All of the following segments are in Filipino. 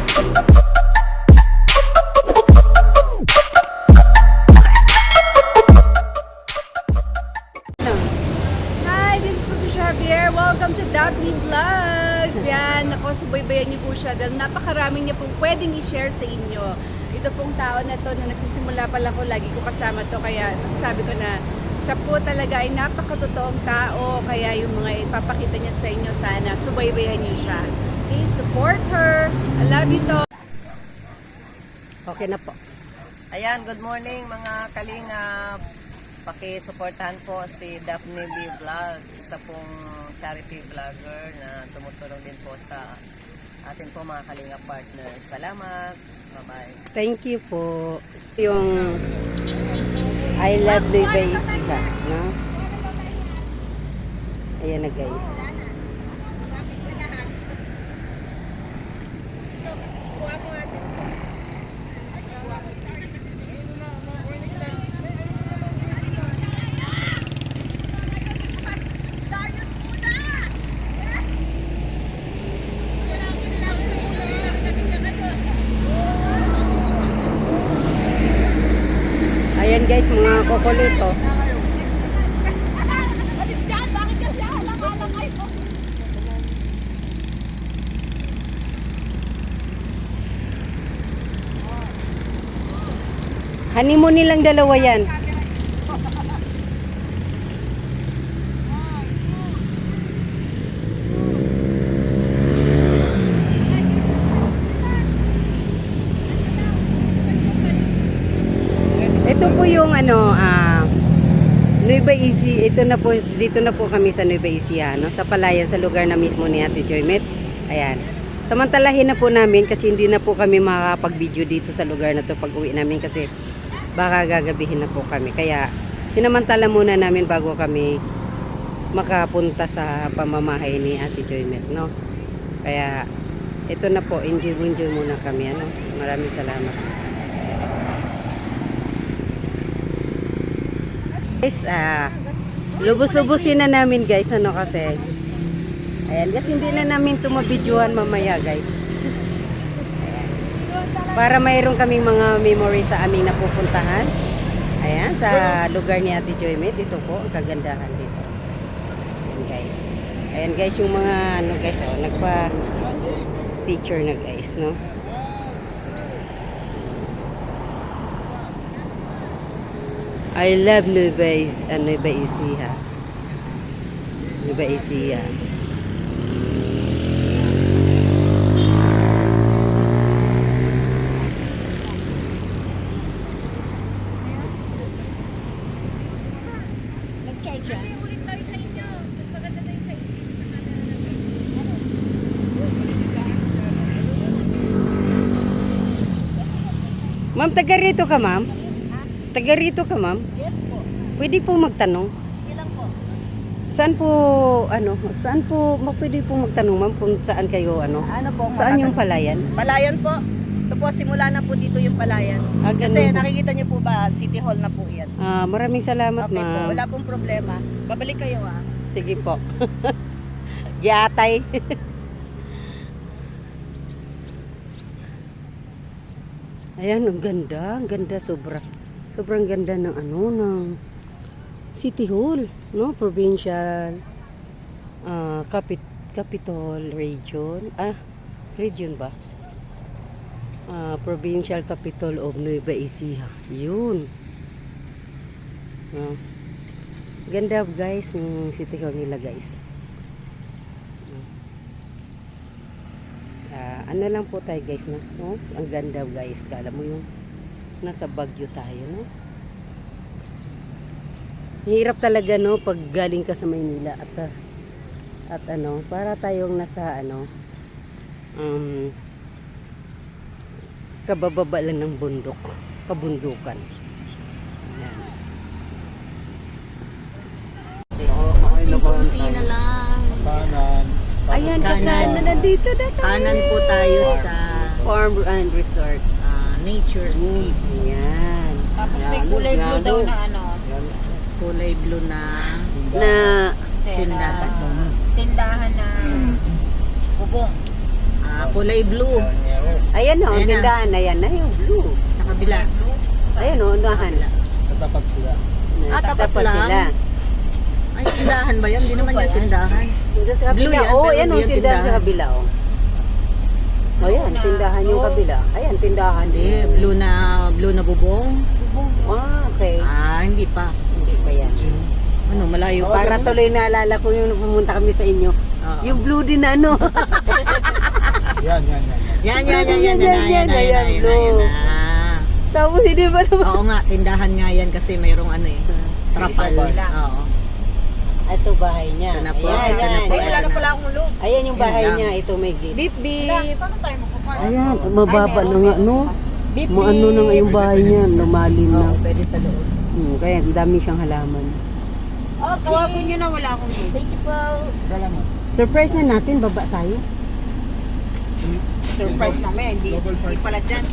Hi, this is Patricia Javier. Welcome to Daphne Vlogs. Yan, ako, subaybayan niyo po siya dahil napakaraming niya pong pwedeng i-share sa inyo. Ito pong tao na to, na nagsisimula pa lang ko, lagi ko kasama to, kaya masasabi ko na siya po talaga ay napakatotoong tao, kaya yung mga ipapakita niya sa inyo, sana subaybayan niyo siya. Please support her. I love you to. Okay na po. Ayan, good morning mga kalingap. Paki-suportahan po si Daphne B. Vlogs, isa pong charity vlogger na tumutulong din po sa atin po mga kalingap partners. Salamat. Bye-bye. Thank you po. Yung I love the basic, no? Ayan na guys. Ayan guys, mga kokolito. Honeymoon nilang dalawa yan. Ito po yung Nueva Ecija. Ito na po, dito na po kami sa Nueva Ecija, no? Sa Palayan, sa lugar na mismo ni Ate Joymet. Ayan. Samantalahin na po namin kasi hindi na po kami makakapag-video dito sa lugar na to pag uwi namin kasi baka gagabihin na po kami. Kaya sinamantala muna namin bago kami makapunta sa pamamahay ni Ate Joymet, no? Kaya ito na po, enjoy muna kami, ano? Maraming salamat. Guys, lubos-lubusin na namin guys, ano kasi. Ayan, kasi hindi na namin tumabidyohan mamaya guys. Ayan. Para mayroon kaming mga memories sa aming napupuntahan. Ayan, sa lugar ni Ate Joymet. Dito po, ang kagandahan dito. Ayan guys. Ayan guys, yung mga ano guys, nagpa-picture na guys, no? I love Nueva Ecija. Nueva Ecija. Ma'am, taga rito ka, ma'am? Taga rito ka, ma'am? Yes po. Pwede po magtanong? Ilan po? Saan po, pwede po magtanong, ma'am, kung saan kayo, Ano po? saan yung Palayan? Palayan po. Ito po, simula na po dito yung Palayan. Ah, ganun Kasi po. nakikita niyo po ba, City Hall na po yan. Maraming salamat, Okay po, ma'am. wala pong problema. Babalik kayo Sige po. Giatay. Ayan, ang ganda sobrang ganda ng ng City Hall, no? Provincial, Capital Region, region ba? Provincial Capital of Nueva Ecija. Yun. Ganda guys, yung City Hall nila guys. Ano lang po tayo guys, no? Ang ganda guys, kala mo yung nasa Baguio tayo, no? Hirap talaga, no, pag galing ka sa Maynila at para tayong nasa kabababa lang ng kabundukan. Kunti na lang. Ayan, Kanan. nandito na tayo. Kanan po tayo sa Farm and Resort. naturescape. Yan. Tapos may kulay blue daw na Kulay blue na tindahan na bubong. kulay blue. Ayan o, Ayan na. tindahan. Ayan na yung blue. Sa kabila. Ayan o, unahan. Natapat sila. Tapat Tapat lang. sila. Ay, tindahan ba yan? Hindi naman yung tindahan. Yung sa Blue kabila. yan, Oh, pero ayan o, hindi yan tindahan sa tindahan. kabila o. Ayan, tindahan yung kabila. Ayan, tindahan Hindi, din. blue na bubong. Ah, okay. Ah, hindi pa. Hindi pa yan. Ano, malayo pa. Para tuloy naalala ko yung pumunta kami sa inyo. Oo. Yung blue din na ano. Yan. Yan. Ayan, blue. Tapos hindi ba naman? Oo nga, tindahan nga yan kasi mayroong ano eh. Trapal. Oo. Ito bahay niya. Ito na po. Ayan, Ito na ayan, po. ayan. Wala na pala akong loop. Ayan yung bahay Yan lang. niya. Ito may gate. Beep beep. Ayan, mababa na nga, no? Beep Maano na nga yung bahay niya, lumalim na. Oo, pwede sa loob. Kaya ang dami siyang halaman. Oh, tawagin nyo na, wala akong loop. Thank you po. Dala mo. Surprise na natin, baba tayo. Surprise namin, hindi pala dyan.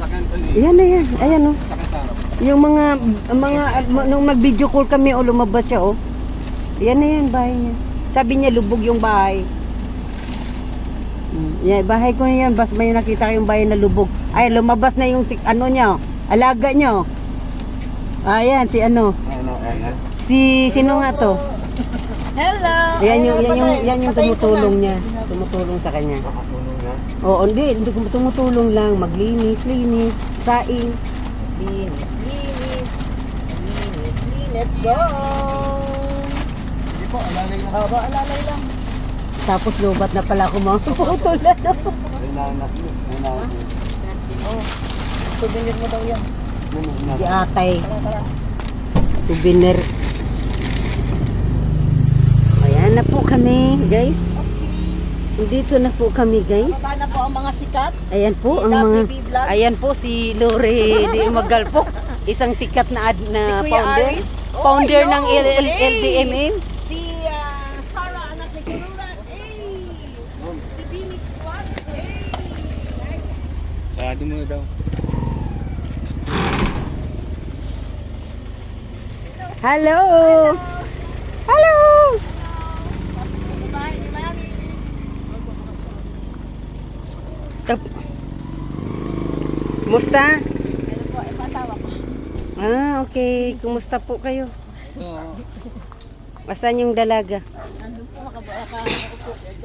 Ayan na yan, ayan o. Yung nung mag-video call kami o lumabas siya o. Ayan na yan, bahay niya. Sabi niya, lubog yung bahay. Yeah, bahay ko na yan, bas may nakita kayong bahay na lubog. Ay, lumabas na yung ano niya o. Alaga niya o. Ayan, si ano. Sino nga to? Hello! Yan yung tumutulong niya. Tumutulong sa kanya. Oo, hindi tumutulong lang. Maglinis, saing. Linis. Let's go! Hindi po, alalay na. Aba, alalay lang. Tapos lubat na pala ako mga putol na. Oh, souvenir mo daw yan. Di atay. Souvenir. Ayan na po kami, guys. Dito na po kami, guys. Sana po ang mga sikat. Ayan po Si ang mga WB Vlogs. ayan po si Lore Di Magal po. Isang sikat na Si Kuya founder. Aris. Founder Oh, ng yo, hey. LDMM. Si Sarah, anak ni Kurulan. Hey! Si Bimix Squad. Hey! Sarado mo daw. Hello. Hello. Kumusta? Ah, okay. Kumusta po kayo? Asan yung dalaga?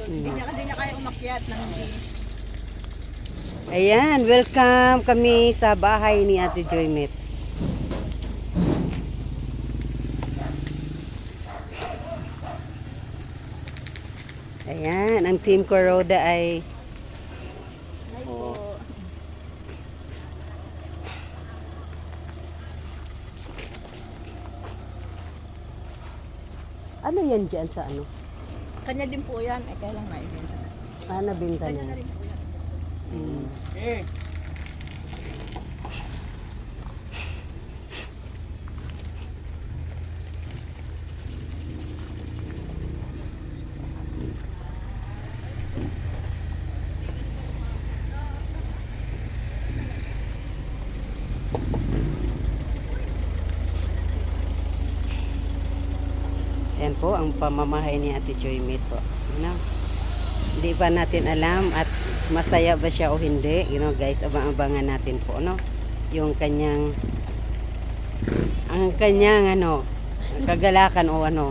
Hindi niya kaya umakyat ng hindi. Ayan, welcome kami sa bahay ni Ate Joymet. Ayan, ang Team Kuroda ay ano yan dyan sa ano? Kanya din po yan. Eh, kaya lang naibenta. Nabinta na. Yan po ang pamamahay ni Ate Joymit po. Ano? Hindi pa natin alam at masaya ba siya o hindi. You know, guys, abang-abangan natin po, no? Yung kanyang ano, kagalakan o ano.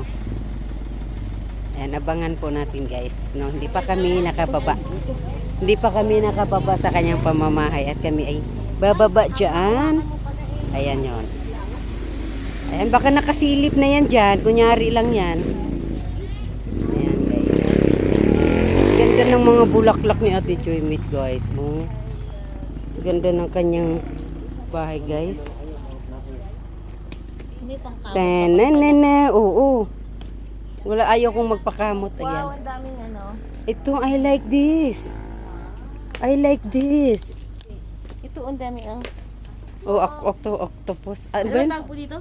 Ayan, abangan po natin, guys. No, hindi pa kami nakababa. Hindi pa kami nakababa sa kanyang pamamahay at kami ay bababa diyan. Ayan 'yon. Ayan, baka nakasilip na yan dyan. Kunyari lang yan. Ayan, guys. Ganda ng mga bulaklak ni Ate Joymit, guys. Oh. Ganda ng kanyang bahay, guys. Hindi pangkamot. Tananana. Oo. Wala, ayaw kong magpakamot. Ayan. Wow, ang daming ano. Ito, I like this. I like this. Ito, ang daming Oh, octopus. Ano ba Ano yun? tawag po dito?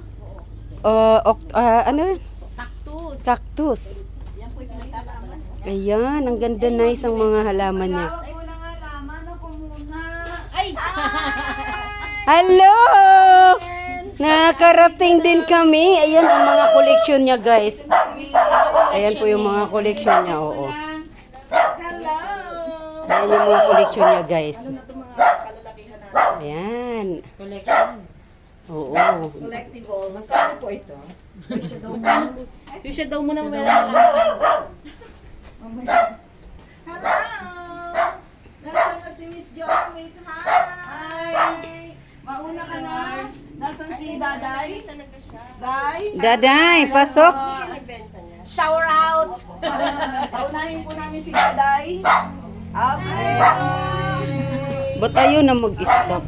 Ano? Cactus. Cactus. Ayan, ang ganda, nice ang mga halaman niya. Ay! Hello! Nakarating din kami. Ayan ang mga collection niya, guys. Ayan po yung mga collection niya, oo. Ayan yung mga collection niya, guys. Ayan. Collection. Oo. Collectibles. Magkano po ito? Yung siya daw muna Hello! Nasaan na si Miss Joey? Hi! Mauna ka na? Nasaan si Daday? Day? Daday, pasok. Shower out! Paunahin po namin si Daday. Okay. Ba't ayaw na mag-stop?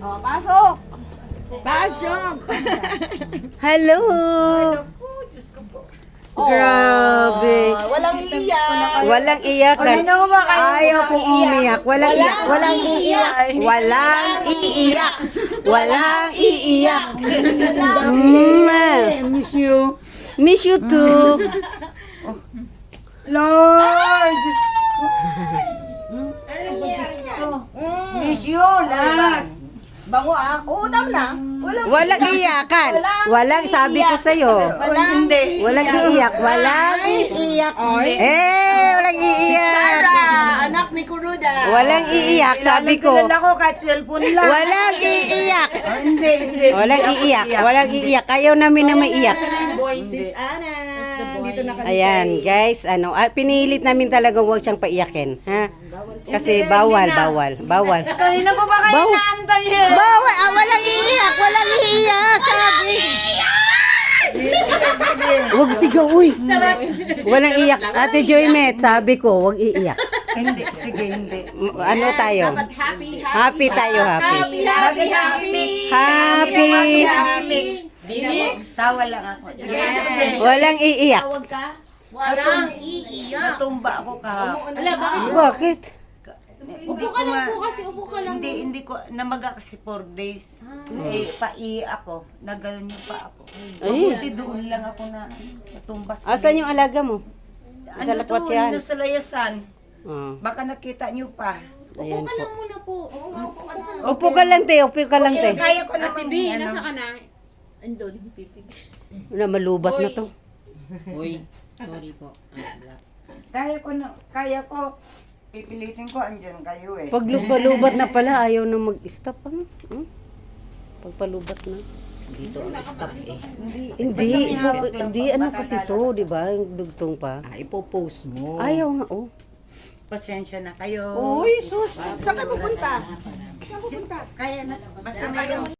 Oh, pasok! Pasok! Hello! Grabe. Walang iyak! Walang iyakan. Ayaw kong umiyak. Walang iyak. Walang iiyak. Walang iiyak. Walang iiyak. Miss you. Miss you too. Lord! Miss you, Lord! Bango ah. Oo, tama na. Walang iyakan. Walang sabi ko sa'yo. Hindi. Walang iiyak. Walang iiyak. Walang iiyak. Sarah, anak ni Kuruda. Walang iiyak, sabi ko. ko kahit cellphone lang. Walang iiyak. Hindi. Walang iiyak. Walang iiyak. Ayaw namin na maiyak. Sis Ana. Dito na kami. Ayan, guys, pinilit namin talaga huwag siyang paiyakin, ha? Kasi bawal. Kanina ko ba kayo Bawal. naantay? Bawal, walang iiyak, sabi. Huwag sigaw, uy. Walang iiyak. Ate Joymet, sabi ko, huwag iiyak. Hindi, sige, hindi. Ano tayo? Happy. Happy tayo, happy. Happy. Bimix. Tawa lang ako. Walang iiyak. Walang iiyak. Natumba ako kahapon. Bakit? Upo ka lang po kasi, upo ka lang. Hindi ko, namaga kasi 4 days. Eh, pai ako. Nagalan yung pa ako. Ay. Buti doon lang ako na natumba. Asan yung alaga mo? Sa Ano lakwat to? yan. Nasa layasan. Oh, Baka nakita nyo pa. ayan po. Muna po. Upo ka lang, te. Upo ka lang, te. Kaya ko naman. Ano? ka na? Andun, pipig. Wala, malubat na to. Uy, sorry po. Kaya ko. Pipilitin ko, andyan kayo eh. Pag palubat na pala, ayaw na mag-stop. Ano? Pag palubat na. Dito ang stop eh. Hindi, ano kasi to, di ba? Yung dugtong pa. Ipopost mo. Ayaw nga, oh. Pasensya na kayo. Uy, sus! Saan ka pupunta? Kaya na, basta mayroon